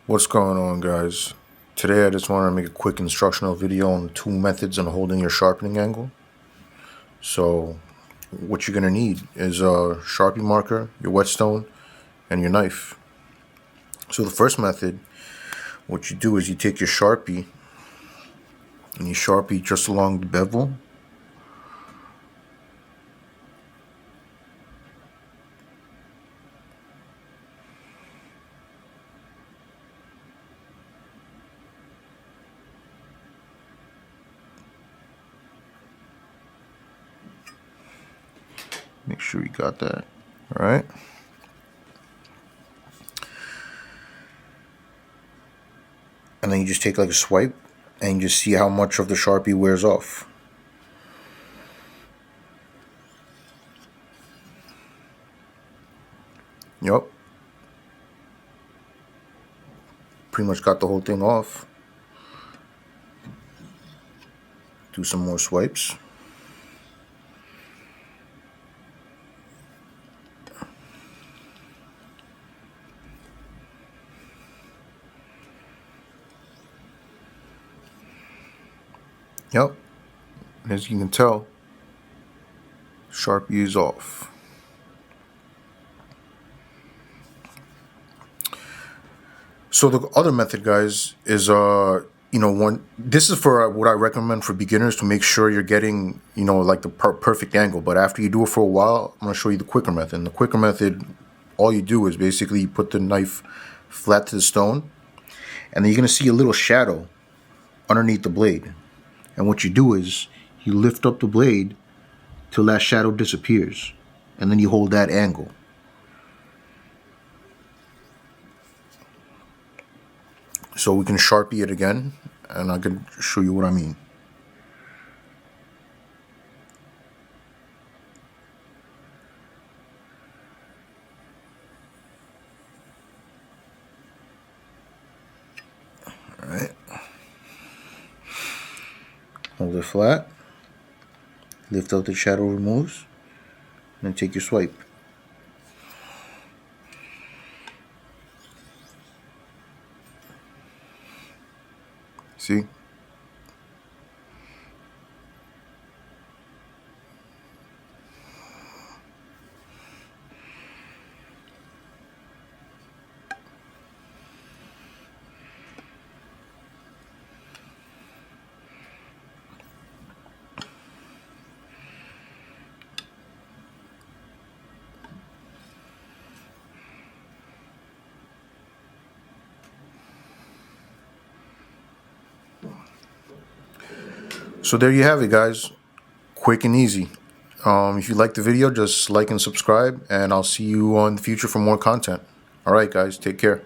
What's going on, guys? Today I just want to make a quick instructional video on 2 methods on holding your sharpening angle. So what you're going to need is a Sharpie marker, your whetstone, and your knife. So the first method, what you do is you take your Sharpie and you Sharpie just along the bevel. Make sure you got that. All right. And then you just take like a swipe and you just see how much of the Sharpie wears off. Yep. Pretty much got the whole thing off. Do some more swipes. Yep, as you can tell, Sharpie is off. So the other method, guys, is this is for what I recommend for beginners to make sure you're getting like the perfect angle. But after you do it for a while, I'm going to show you the quicker method. And the quicker method, all you do is basically you put the knife flat to the stone, and then you're going to see a little shadow underneath the blade. And what you do is you lift up the blade till that shadow disappears, and then you hold that angle. So we can Sharpie it again, and I can show you what I mean. All right. Hold it flat, lift out the shadow removes, and then take your swipe. See? So there you have it, guys. Quick and easy. If you liked the video, just like and subscribe, and I'll see you in the future for more content. Alright, guys, take care.